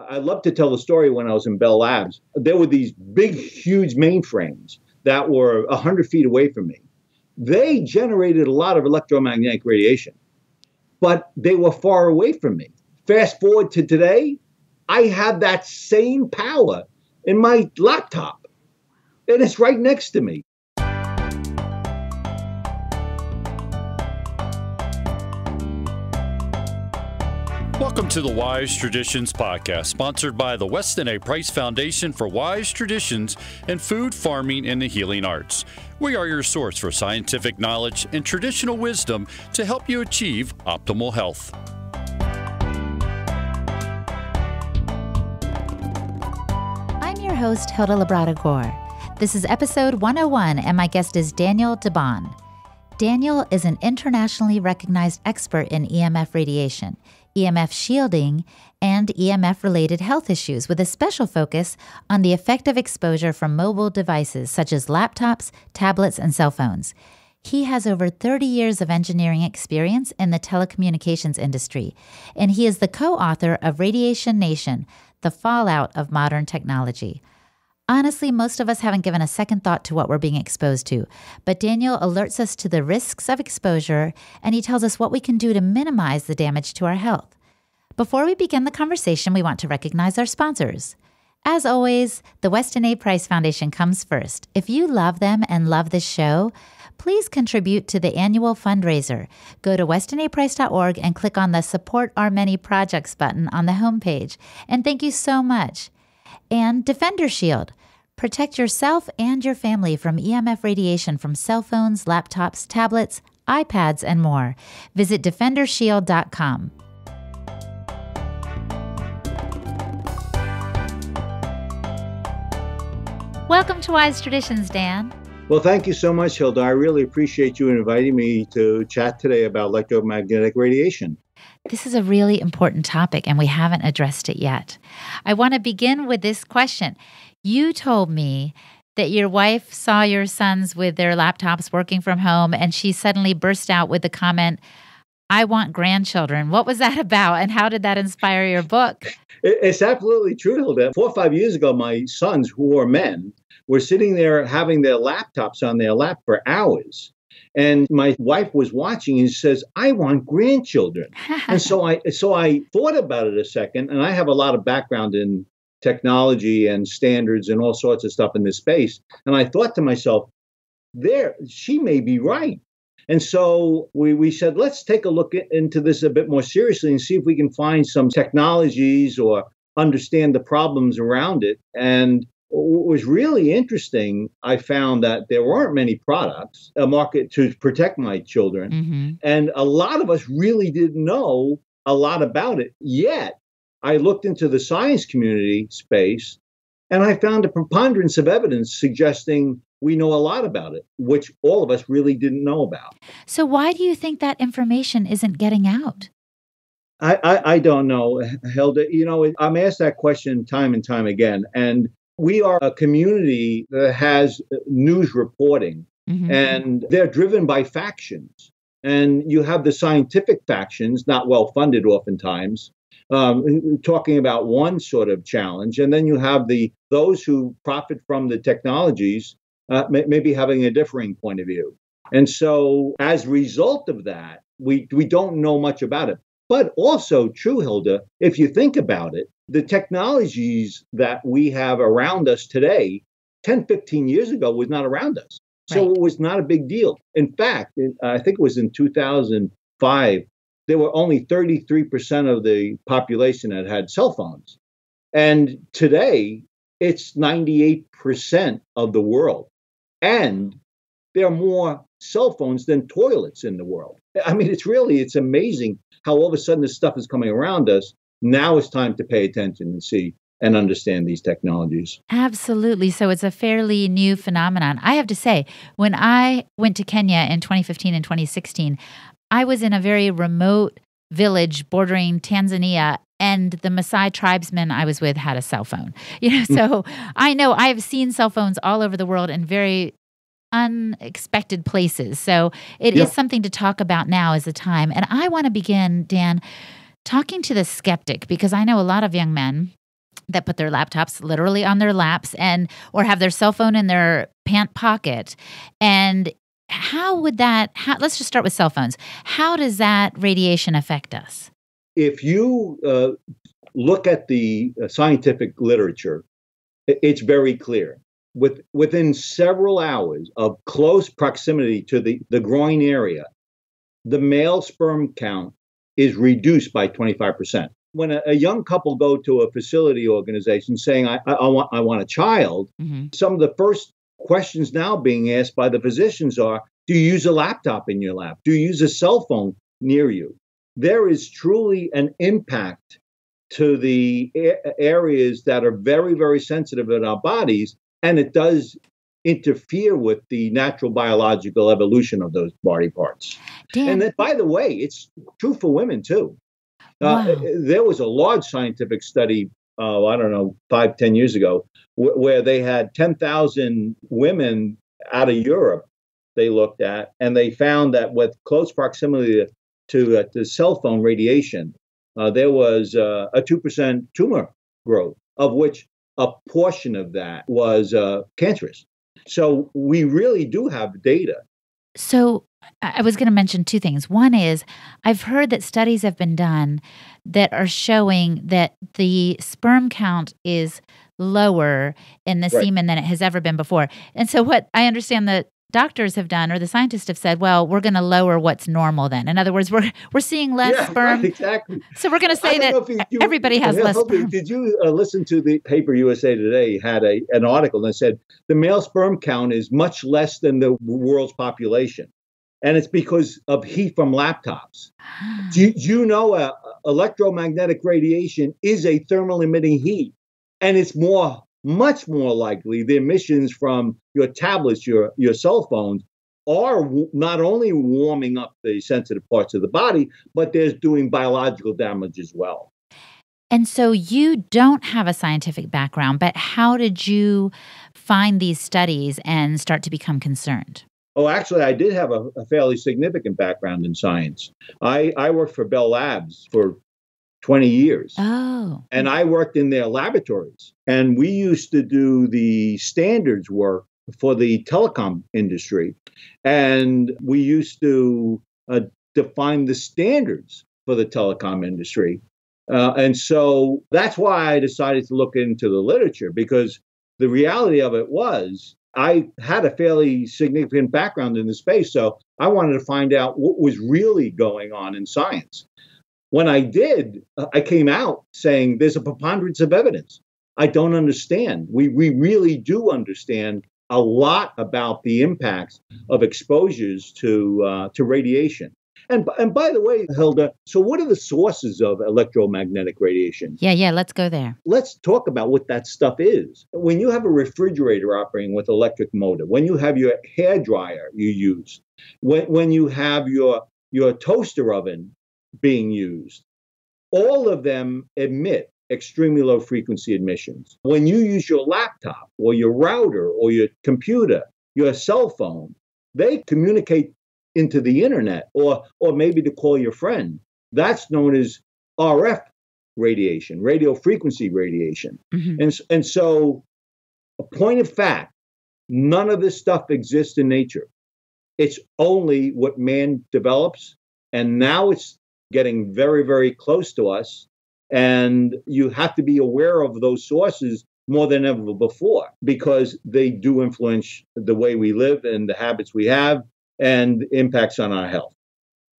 I love to tell the story when I was in Bell Labs. There were these big, huge mainframes that were 100 feet away from me. They generated a lot of electromagnetic radiation, but they were far away from me. Fast forward to today, I have that same power in my laptop, and it's right next to me. Welcome to the Wise Traditions Podcast, sponsored by the Weston A. Price Foundation for Wise Traditions in Food, Farming, and the Healing Arts. We are your source for scientific knowledge and traditional wisdom to help you achieve optimal health. I'm your host, Hilda Labrada-Gore. This is episode 101, and my guest is Daniel DeBaun. Daniel is an internationally recognized expert in EMF radiation, EMF shielding, and EMF-related health issues with a special focus on the effect of exposure from mobile devices such as laptops, tablets, and cell phones. He has over 30 years of engineering experience in the telecommunications industry, and he is the co-author of Radiation Nation, The Fallout of Modern Technology. Honestly, most of us haven't given a second thought to what we're being exposed to, but Daniel alerts us to the risks of exposure, and he tells us what we can do to minimize the damage to our health. Before we begin the conversation, we want to recognize our sponsors. As always, the Weston A. Price Foundation comes first. If you love them and love this show, please contribute to the annual fundraiser. Go to westonaprice.org and click on the Support Our Many Projects button on the homepage. And thank you so much. And Defender Shield. Protect yourself and your family from EMF radiation from cell phones, laptops, tablets, iPads, and more. Visit defendershield.com. Welcome to Wise Traditions, Dan. Well, thank you so much, Hilda. I really appreciate you inviting me to chat today about electromagnetic radiation. This is a really important topic, and we haven't addressed it yet. I want to begin with this question. You told me that your wife saw your sons with their laptops working from home, and she suddenly burst out with the comment, "I want grandchildren." What was that about, and how did that inspire your book? It's absolutely true, Hilda. 4 or 5 years ago, my sons, who are men, were sitting there having their laptops on their lap for hours. And my wife was watching and says, "I want grandchildren." And so I thought about it a second, and I have a lot of background in technology and standards and all sorts of stuff in this space. And I thought to myself, she may be right. And so we said, let's take a look into this a bit more seriously and see if we can find some technologies or understand the problems around it. And what was really interesting, I found that there weren't many products, a market to protect my children. Mm-hmm. And a lot of us really didn't know a lot about it. Yet, I looked into the science community space, and I found a preponderance of evidence suggesting we know a lot about it, which all of us really didn't know about. So why do you think that information isn't getting out? I don't know, Hilda. You know, I'm asked that question time and time again. And we are a community that has news reporting, mm-hmm. and they're driven by factions. And you have the scientific factions, not well funded oftentimes, talking about one sort of challenge. And then you have those who profit from the technologies, maybe having a differing point of view. And so as a result of that, we don't know much about it. But also true, Hilda, if you think about it, the technologies that we have around us today, 10, 15 years ago, was not around us. So Right. It was not a big deal. In fact, I think it was in 2005, there were only 33% of the population that had cell phones. And today, it's 98% of the world. And there are more cell phones than toilets in the world. I mean, it's amazing how all of a sudden this stuff is coming around us. Now it's time to pay attention and see and understand these technologies. Absolutely. So it's a fairly new phenomenon. I have to say, when I went to Kenya in 2015 and 2016, I was in a very remote village bordering Tanzania, and the Maasai tribesmen I was with had a cell phone. So I know I've seen cell phones all over the world in very unexpected places. So it is something to talk about now as a time. And I want to begin, Dan, talking to the skeptic, because I know a lot of young men that put their laptops literally on their laps or have their cell phone in their pant pocket. And let's just start with cell phones. How does that radiation affect us? If you look at the scientific literature, it's very clear. Within several hours of close proximity to the groin area, the male sperm count is reduced by 25%. When a young couple go to a facility organization saying, I want a child, some of the first questions now being asked by the physicians are, do you use a laptop in your lap? Do you use a cell phone near you? There is truly an impact to the areas that are very, very sensitive in our bodies, and it does interfere with the natural biological evolution of those body parts. And that, by the way, it's true for women too. Wow. There was a large scientific study, 5-10 years ago, where they had 10,000 women out of Europe they looked at, and they found that with close proximity to the cell phone radiation, there was a 2% tumor growth, of which a portion of that was cancerous. So we really do have data. So I was going to mention two things. One is I've heard that studies have been done that are showing that the sperm count is lower in the semen than it has ever been before. And so what I understand that doctors have done, or the scientists have said, well, we're going to lower what's normal then. In other words, we're seeing less sperm. Right, exactly. So we're going to say that everybody has less sperm. Did you listen to the paper USA Today had an article that said the male sperm count is much less than the world's population. And it's because of heat from laptops. Do you know electromagnetic radiation is a thermal emitting heat, and it's much more likely the emissions from your tablets, your cell phones, are not only warming up the sensitive parts of the body, but they're doing biological damage as well. And so you don't have a scientific background, but how did you find these studies and start to become concerned? Oh, actually, I did have a fairly significant background in science. I worked for Bell Labs for 20 years. Oh. And I worked in their laboratories. And we used to do the standards work for the telecom industry. And we used to define the standards for the telecom industry. And so that's why I decided to look into the literature, because the reality of it was I had a fairly significant background in the space. So I wanted to find out what was really going on in science. When I did, I came out saying there's a preponderance of evidence. I don't understand. We really do understand a lot about the impacts of exposures to radiation. And by the way, Hilda, so what are the sources of electromagnetic radiation? Yeah, let's go there. Let's talk about what that stuff is. When you have a refrigerator operating with electric motor, when you have your hair dryer you use, when you have your toaster oven being used, all of them emit extremely low frequency emissions. When you use your laptop or your router or your computer, your cell phone, they communicate into the internet or maybe to call your friend. That's known as RF radiation, radio frequency radiation. Mm-hmm. And so, a point of fact, none of this stuff exists in nature. It's only what man develops, and now it's getting very, very close to us. And you have to be aware of those sources more than ever before, because they do influence the way we live and the habits we have and impacts on our health.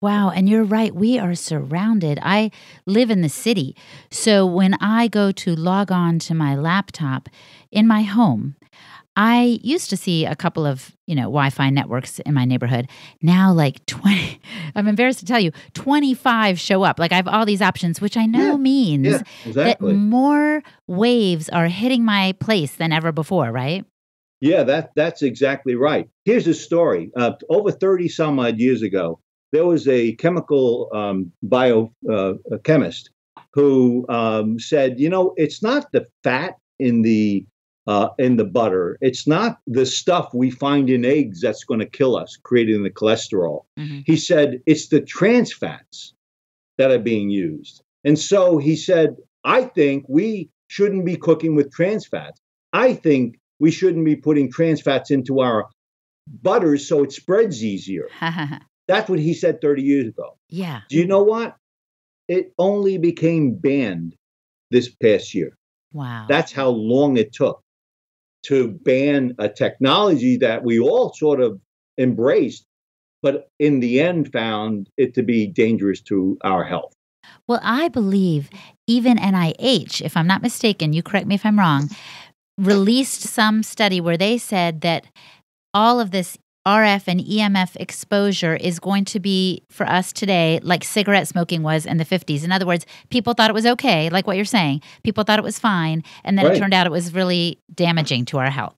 Wow. And you're right. We are surrounded. I live in the city. So when I go to log on to my laptop in my home, I used to see a couple of, Wi-Fi networks in my neighborhood. Now, like 20, I'm embarrassed to tell you, 25 show up. Like I have all these options, which I know means that more waves are hitting my place than ever before, right? Yeah, that's exactly right. Here's a story. Over 30 some odd years ago, there was a chemical biochemist who said, it's not the fat in the butter. It's not the stuff we find in eggs that's going to kill us, creating the cholesterol. Mm-hmm. He said it's the trans fats that are being used. And so he said, I think we shouldn't be cooking with trans fats. I think we shouldn't be putting trans fats into our butters so it spreads easier. That's what he said 30 years ago. Yeah. Do you know what? It only became banned this past year. Wow. That's how long it took to ban a technology that we all sort of embraced, but in the end found it to be dangerous to our health. Well, I believe even NIH, if I'm not mistaken, you correct me if I'm wrong, released some study where they said that all of this RF and EMF exposure is going to be for us today like cigarette smoking was in the 50s. In other words, people thought it was okay, like what you're saying. People thought it was fine, and then it turned out it was really damaging to our health.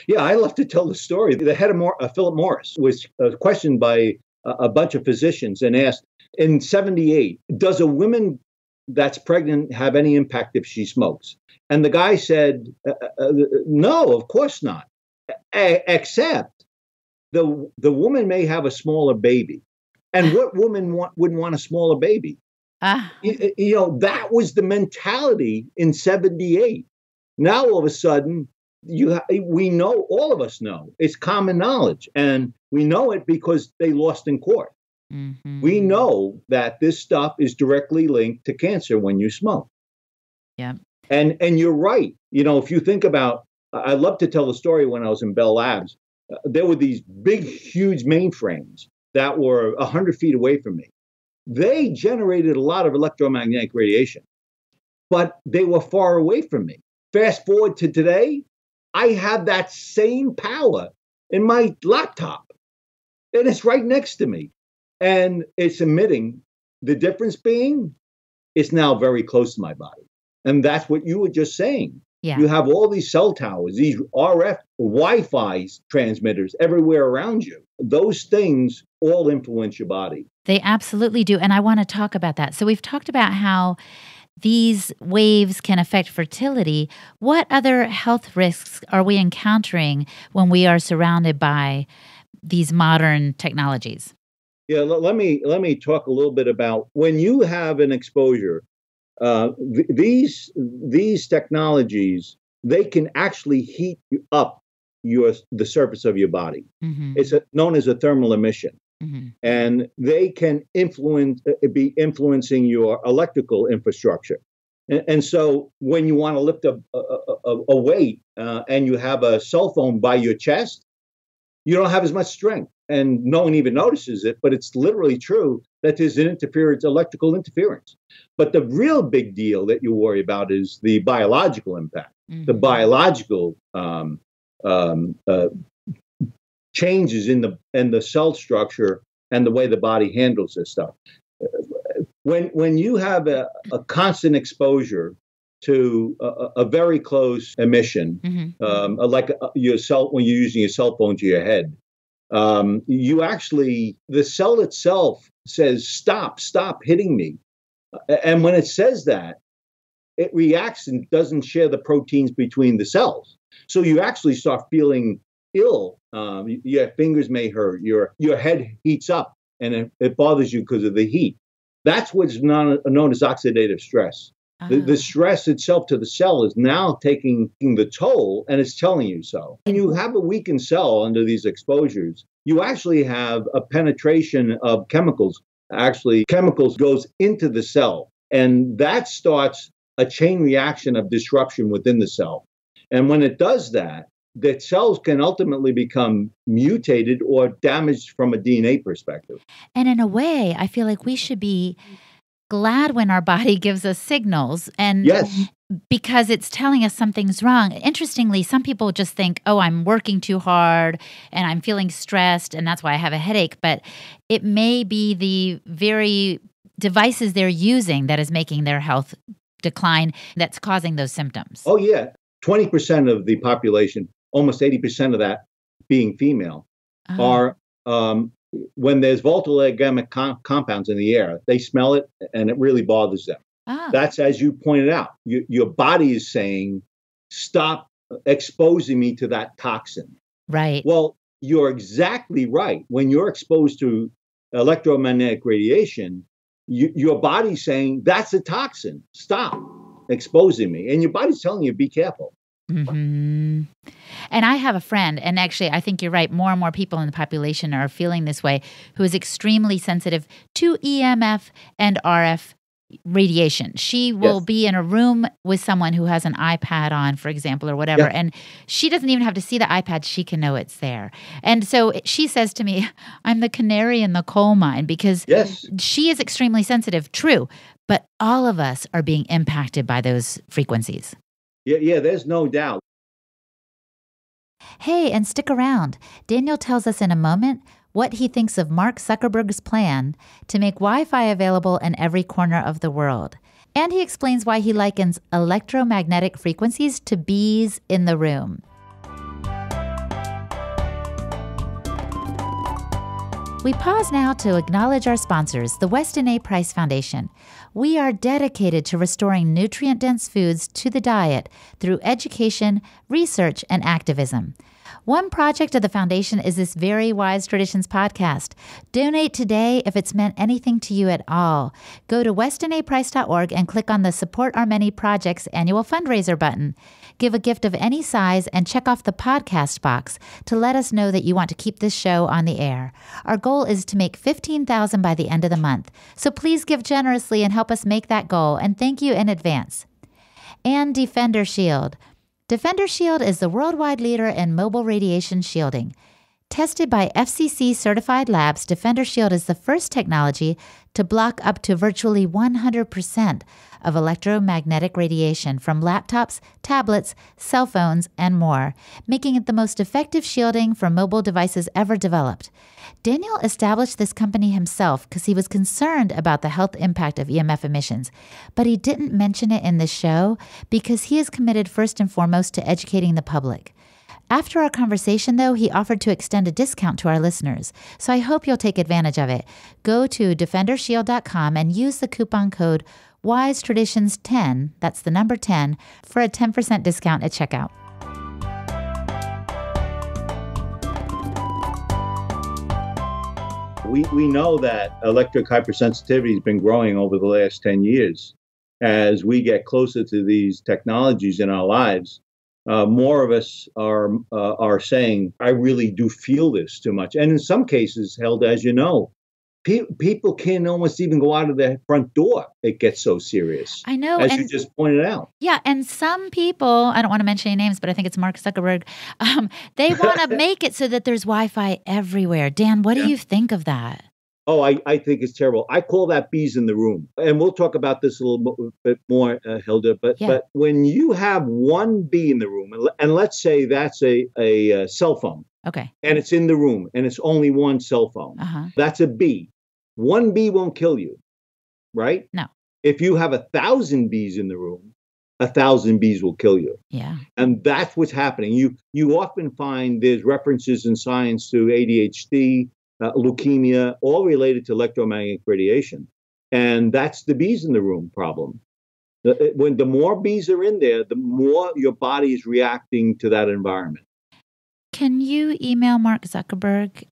Yeah, I love to tell the story. The head of Philip Morris was questioned by a bunch of physicians and asked, in 78, does a woman that's pregnant have any impact if she smokes? And the guy said, no, of course not, except the woman may have a smaller baby. And what woman wouldn't want a smaller baby? That was the mentality in 78. Now, all of a sudden, we know, all of us know, it's common knowledge. And we know it because they lost in court. Mm-hmm. We know that this stuff is directly linked to cancer when you smoke. Yeah. And you're right. If you think about, I love to tell the story when I was in Bell Labs. There were these big, huge mainframes that were 100 feet away from me. They generated a lot of electromagnetic radiation, but they were far away from me. Fast forward to today, I have that same power in my laptop, and it's right next to me, and it's emitting. The difference being, it's now very close to my body. And that's what you were just saying. Yeah. You have all these cell towers, these RF Wi-Fi transmitters everywhere around you. Those things all influence your body. They absolutely do. And I want to talk about that. So we've talked about how these waves can affect fertility. What other health risks are we encountering when we are surrounded by these modern technologies? Yeah, let me talk a little bit about when you have an exposure. These technologies, they can actually heat up the surface of your body. Mm-hmm. It's known as a thermal emission. Mm-hmm. And they can be influencing your electrical infrastructure. And so when you want to lift a weight and you have a cell phone by your chest, you don't have as much strength. And no one even notices it, but it's literally true that there's an electrical interference. But the real big deal that you worry about is the biological impact, mm-hmm. the biological changes in the cell structure and the way the body handles this stuff. When you have a constant exposure to a very close emission, mm-hmm. Like when you're using your cell phone to your head, the cell itself says, stop hitting me. And when it says that, it reacts and doesn't share the proteins between the cells. So you actually start feeling ill. Your fingers may hurt, your head heats up, and it bothers you because of the heat. That's what's known as oxidative stress. The stress itself to the cell is now taking the toll, and it's telling you so. When you have a weakened cell under these exposures, you actually have a penetration of chemicals. Actually, chemicals goes into the cell, and that starts a chain reaction of disruption within the cell. And when it does that, the cells can ultimately become mutated or damaged from a DNA perspective. And in a way, I feel like we should be glad when our body gives us signals, and yes, because it's telling us something's wrong. Interestingly, some people just think, oh, I'm working too hard and I'm feeling stressed and that's why I have a headache. But it may be the very devices they're using that is making their health decline that's causing those symptoms. Oh, yeah. 20% of the population, almost 80% of that being female, are when there's volatile organic compounds in the air, they smell it and it really bothers them. That's, as you pointed out, your body is saying, stop exposing me to that toxin. Right. Well, you're exactly right. When you're exposed to electromagnetic radiation, your body's saying, that's a toxin. Stop. exposing me. And your body's telling you, be careful. Mm-hmm. And I have a friend, and actually, I think you're right. More and more people in the population are feeling this way, who is extremely sensitive to EMF and RF radiation. She will be in a room with someone who has an iPad on, for example, or whatever, and she doesn't even have to see the iPad. She can know it's there. And so she says to me, I'm the canary in the coal mine, because she is extremely sensitive, true, but all of us are being impacted by those frequencies. Yeah, there's no doubt. Hey, and stick around. Daniel tells us in a moment what he thinks of Mark Zuckerberg's plan to make Wi-Fi available in every corner of the world. And he explains why he likens electromagnetic frequencies to bees in the room. We pause now to acknowledge our sponsors, the Weston A. Price Foundation. We are dedicated to restoring nutrient-dense foods to the diet through education, research, and activism. One project of the foundation is this very Wise Traditions podcast. Donate today if it's meant anything to you at all. Go to westonaprice.org and click on the Support Our Many Projects annual fundraiser button. Give a gift of any size and check off the podcast box to let us know that you want to keep this show on the air. Our goal is to make $15,000 by the end of the month. So please give generously and help us make that goal. And thank you in advance. And Defender Shield. Defender Shield is the worldwide leader in mobile radiation shielding. Tested by FCC-certified labs, Defender Shield is the first technology to block up to virtually 100% of electromagnetic radiation from laptops, tablets, cell phones, and more, making it the most effective shielding for mobile devices ever developed. Daniel established this company himself because he was concerned about the health impact of EMF emissions, but he didn't mention it in this show because he is committed first and foremost to educating the public. After our conversation, though, he offered to extend a discount to our listeners, so I hope you'll take advantage of it. Go to defendershield.com and use the coupon code WISETRADITIONS10, that's the number 10, for a 10% discount at checkout. We know that electric hypersensitivity has been growing over the last 10 years. As we get closer to these technologies in our lives, more of us are saying, I really do feel this too much. And in some cases, Hilda, as you know, people can't almost even go out of their front door. It gets so serious. I know. As you just pointed out. Yeah. And some people, I don't want to mention any names, but I think it's Mark Zuckerberg. They want to make it so that there's Wi-Fi everywhere. Dan, what do you think of that? Oh, I think it's terrible. I call that bees in the room. And we'll talk about this a little bit more, Hilda. But when you have one bee in the room, and let's say that's a cell phone. Okay. And it's in the room, and it's only one cell phone. That's a bee. One bee won't kill you, right? No. If you have 1,000 bees in the room, 1,000 bees will kill you. Yeah. And that's what's happening. You often find there's references in science to ADHD, leukemia, all related to electromagnetic radiation. And that's the bees in the room problem. When the more bees are in there, the more your body is reacting to that environment. Can you email Mark Zuckerberg?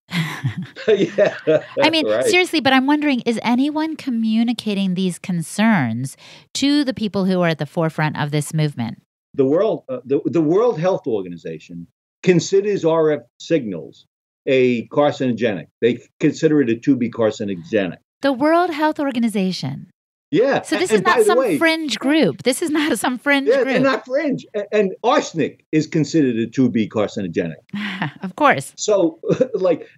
Yeah. I mean, seriously, but I'm wondering, is anyone communicating these concerns to the people who are at the forefront of this movement? The World Health Organization considers RF signals a carcinogenic. They consider it a to be carcinogenic. The World Health Organization. Yeah. So this is not some fringe group. This is not some fringe group. They're not fringe. And arsenic is considered a to be carcinogenic. Of course. So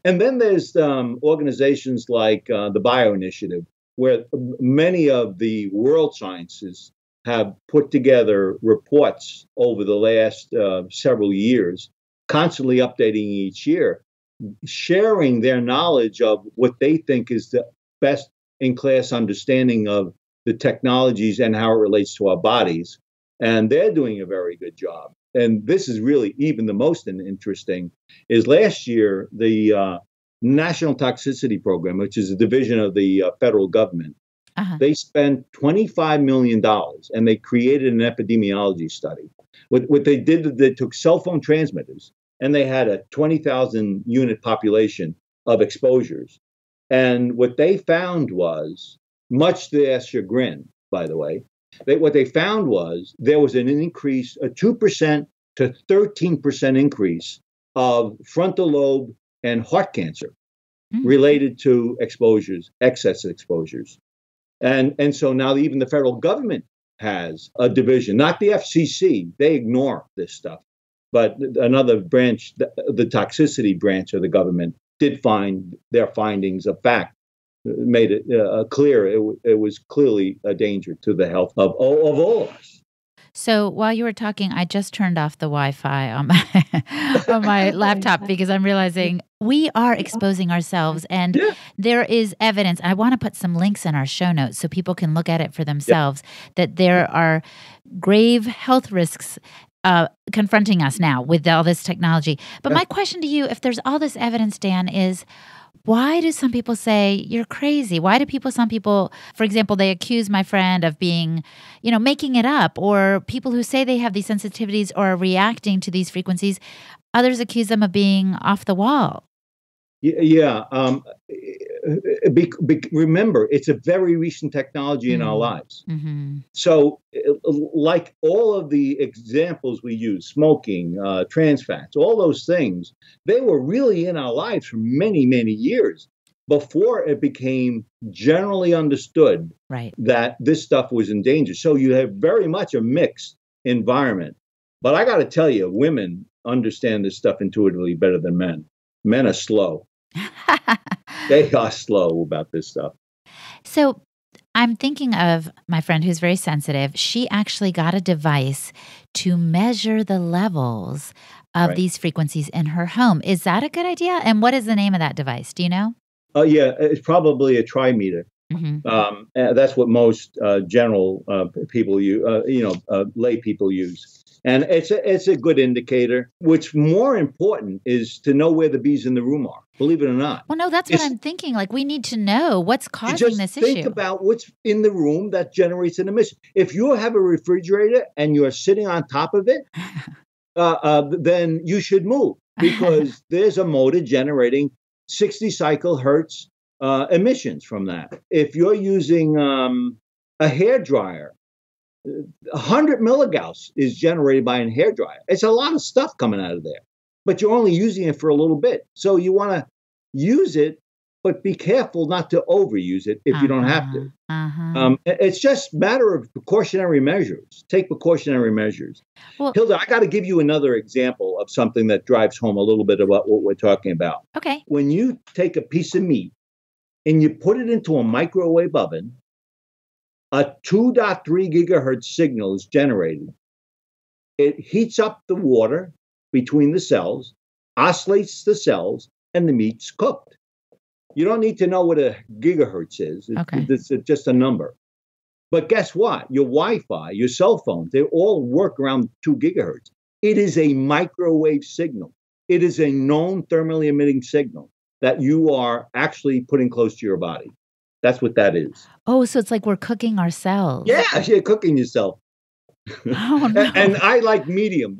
and then there's organizations like the Bio Initiative, where many of the world sciences have put together reports over the last several years, constantly updating each year, sharing their knowledge of what they think is the best in class understanding of the technologies and how it relates to our bodies. And they're doing a very good job. And this is really even the most interesting is last year, the National Toxicity Program, which is a division of the federal government, they spent $25 million and they created an epidemiology study. What they did, they took cell phone transmitters and they had a 20,000 unit population of exposures. And what they found was, much to their chagrin, by the way, What they found was there was an increase, a 2% to 13% increase of frontal lobe and heart cancer related to exposures, excess exposures. And so now even the federal government has a division, not the FCC. They ignore this stuff. But another branch, the toxicity branch of the government, did find their findings of fact, made it clear it was clearly a danger to the health of all of us. So while you were talking, I just turned off the Wi-Fi on my laptop because I'm realizing we are exposing ourselves, and there is evidence. I want to put some links in our show notes so people can look at it for themselves, that there are grave health risks confronting us now with all this technology. But my question to you, if there's all this evidence, Dan, is why do some people say you're crazy? Why do some people, for example, they accuse my friend of being, making it up, or people who say they have these sensitivities or are reacting to these frequencies, others accuse them of being off the wall. Yeah. Remember, it's a very recent technology in our lives. So like all of the examples we use, smoking, trans fats, all those things, they were really in our lives for many, many years before it became generally understood that this stuff was in danger. So you have very much a mixed environment. But I got to tell you, women understand this stuff intuitively better than men. Men are slow. They are slow about this stuff. So I'm thinking of my friend who's very sensitive. She actually got a device to measure the levels of these frequencies in her home. Is that a good idea? And what is the name of that device? Do you know? Yeah, it's probably a trimeter. That's what most general people use, lay people use. And it's a good indicator. What's more important is to know where the bees in the room are, believe it or not. Well, no, that's what I'm thinking. Like, we need to know what's causing this issue. Think about what's in the room that generates an emission. If you have a refrigerator and you're sitting on top of it, then you should move, because there's a motor generating 60 cycle hertz emissions from that. If you're using a hair dryer, 100 milligauss is generated by a hairdryer. It's a lot of stuff coming out of there, but you're only using it for a little bit. So you want to use it, but be careful not to overuse it if you don't have to. It's just a matter of precautionary measures. Take precautionary measures. Well, Hilda, I got to give you another example of something that drives home a little bit about what we're talking about. Okay. When you take a piece of meat and you put it into a microwave oven, a 2.3 gigahertz signal is generated. It heats up the water between the cells, oscillates the cells, and the meat's cooked. You don't need to know what a gigahertz is. It's just a number. But guess what? Your Wi-Fi, your cell phones, they all work around 2 gigahertz. It is a microwave signal. It is a known thermally emitting signal that you are actually putting close to your body. That's what that is. Oh, so it's like we're cooking ourselves. Yeah, you're cooking yourself. Oh, no. And I like medium.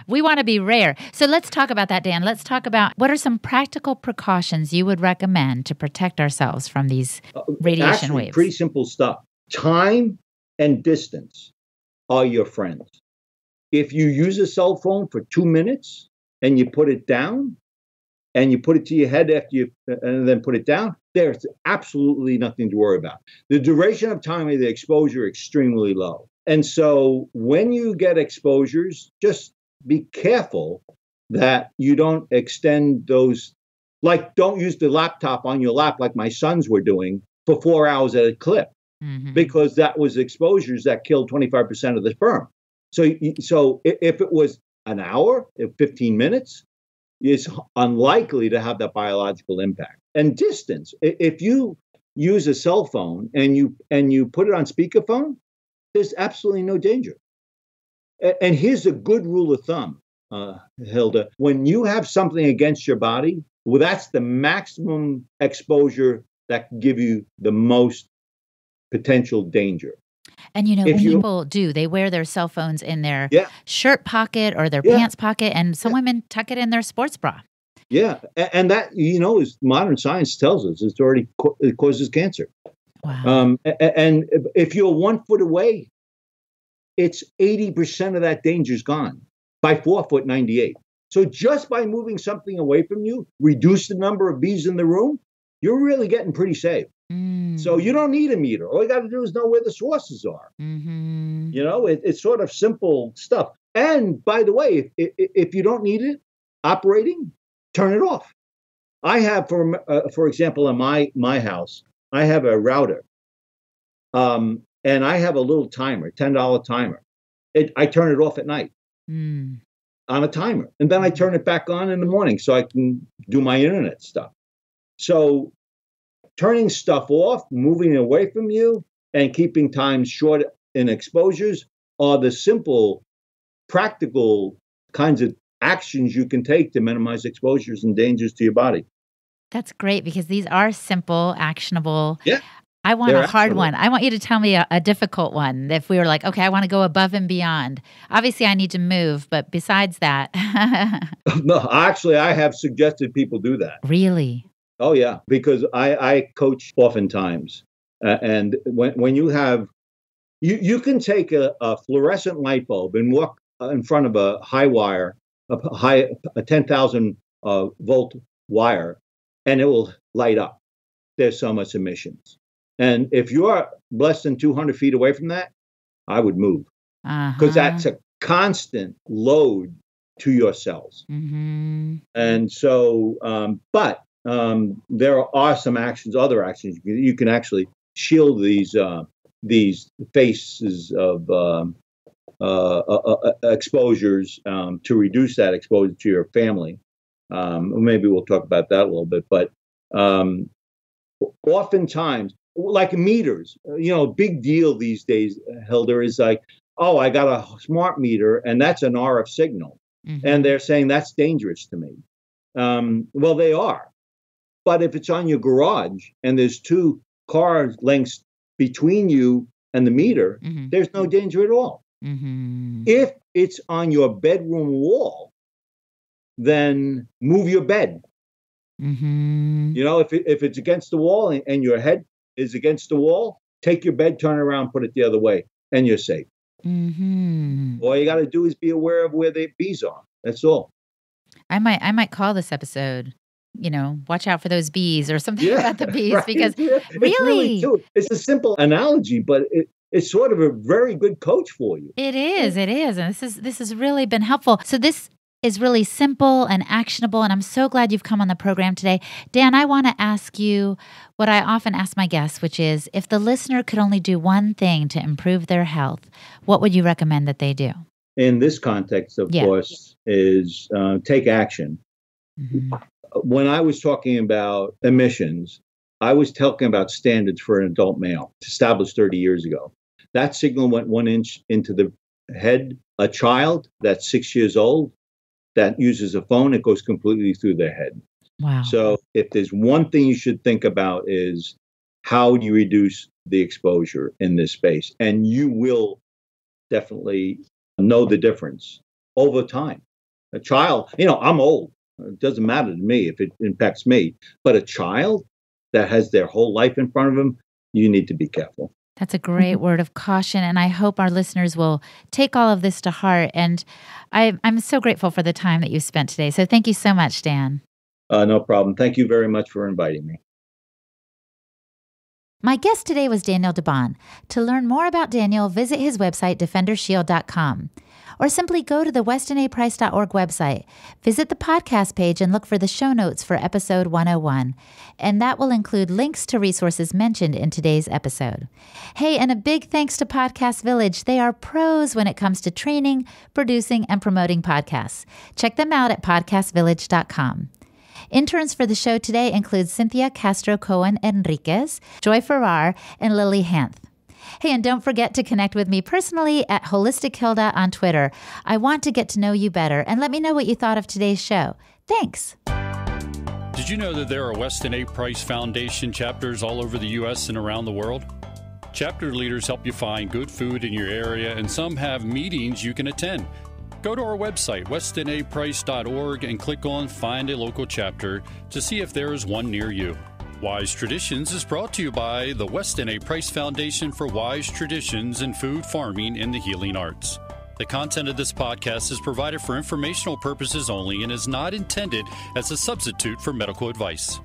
We want to be rare. So let's talk about that, Dan. Let's talk about what are some practical precautions you would recommend to protect ourselves from these radiation waves? Pretty simple stuff. Time and distance are your friends. If you use a cell phone for 2 minutes and you put it down, and you put it to your head and then put it down, there's absolutely nothing to worry about. The duration of time of the exposure is extremely low. And so when you get exposures, just be careful that you don't extend those, like don't use the laptop on your lap like my sons were doing for 4 hours at a clip, because that was exposures that killed 25% of the sperm. So if it was an hour, 15 minutes, it's unlikely to have that biological impact. And distance, if you use a cell phone and you put it on speakerphone, there's absolutely no danger. And here's a good rule of thumb, Hilda. When you have something against your body, well, that's the maximum exposure that can give you the most potential danger. And, people do. They wear their cell phones in their shirt pocket or their pants pocket, and some women tuck it in their sports bra. Yeah. And that, as modern science tells us, it causes cancer. Wow. And if you're 1 foot away, it's 80% of that danger is gone. By 4 foot, 98. So just by moving something away from you, reduce the number of bees in the room, you're really getting pretty safe. So you don't need a meter. All you got to do is know where the sources are. You know, it's sort of simple stuff. And by the way, if you don't need it operating, turn it off. I have, for example, in my house, I have a router, and I have a little timer, $10 timer. I turn it off at night on a timer, and then I turn it back on in the morning so I can do my internet stuff. So turning stuff off, moving it away from you, and keeping time short in exposures are the simple, practical kinds of actions you can take to minimize exposures and dangers to your body. That's great because these are simple, actionable. Yeah. I want a hard one. I want you to tell me a difficult one. If we were like, okay, I want to go above and beyond. Obviously, I need to move, but besides that. No, actually, I have suggested people do that. Really? Oh, yeah, because I coach oftentimes. And when you have, you can take a fluorescent light bulb and walk in front of a high wire, a 10,000 volt wire, and it will light up. There's so much emissions. And if you're less than 200 feet away from that, I would move. Because that's a constant load to your cells. And so, but there are some other actions. You can actually shield these faces of exposures to reduce that exposure to your family. Maybe we'll talk about that a little bit. But oftentimes, like meters, big deal these days, Hilda, is like, oh, I got a smart meter, and that's an RF signal. And they're saying that's dangerous to me. Well, they are. But if it's on your garage and there's 2 car lengths between you and the meter, there's no danger at all. If it's on your bedroom wall, then move your bed. If it's against the wall and your head is against the wall, take your bed, turn around, put it the other way, and you're safe. All you got to do is be aware of where the bees are. That's all. I might call this episode, watch out for those bees or something about the bees, right? because really it's a simple analogy, but it's sort of a very good coach for you. It is. And this has really been helpful. So this is really simple and actionable, and I'm so glad you've come on the program today. Dan, I want to ask you what I often ask my guests, which is, if the listener could only do one thing to improve their health, what would you recommend that they do? In this context, of course, is take action. When I was talking about emissions, I was talking about standards for an adult male established 30 years ago. That signal went 1 inch into the head. A child that's 6 years old that uses a phone, it goes completely through their head. Wow. So if there's one thing you should think about is, how do you reduce the exposure in this space? And you will definitely know the difference over time. A child, I'm old. It doesn't matter to me if it impacts me. But a child that has their whole life in front of them, you need to be careful. That's a great word of caution, and I hope our listeners will take all of this to heart. And I'm so grateful for the time that you spent today. So thank you so much, Dan. No problem. Thank you very much for inviting me. My guest today was Daniel DeBaun. To learn more about Daniel, visit his website, defendershield.com. Or simply go to the westinaprice.org website, visit the podcast page, and look for the show notes for episode 101. And that will include links to resources mentioned in today's episode. Hey, and a big thanks to Podcast Village. They are pros when it comes to training, producing, and promoting podcasts. Check them out at podcastvillage.com. Interns for the show today include Cynthia Castro-Cohen Enriquez, Joy Farrar, and Lily Hanth. Hey, and don't forget to connect with me personally at Holistic Hilda on Twitter. I want to get to know you better, and let me know what you thought of today's show. Thanks. Did you know that there are Weston A. Price Foundation chapters all over the U.S. and around the world? Chapter leaders help you find good food in your area, and some have meetings you can attend. Go to our website, westinaprice.org, and click on Find a Local Chapter to see if there is one near you. Wise Traditions is brought to you by the Weston A. Price Foundation for Wise Traditions in Food, Farming, and the Healing Arts. The content of this podcast is provided for informational purposes only and is not intended as a substitute for medical advice.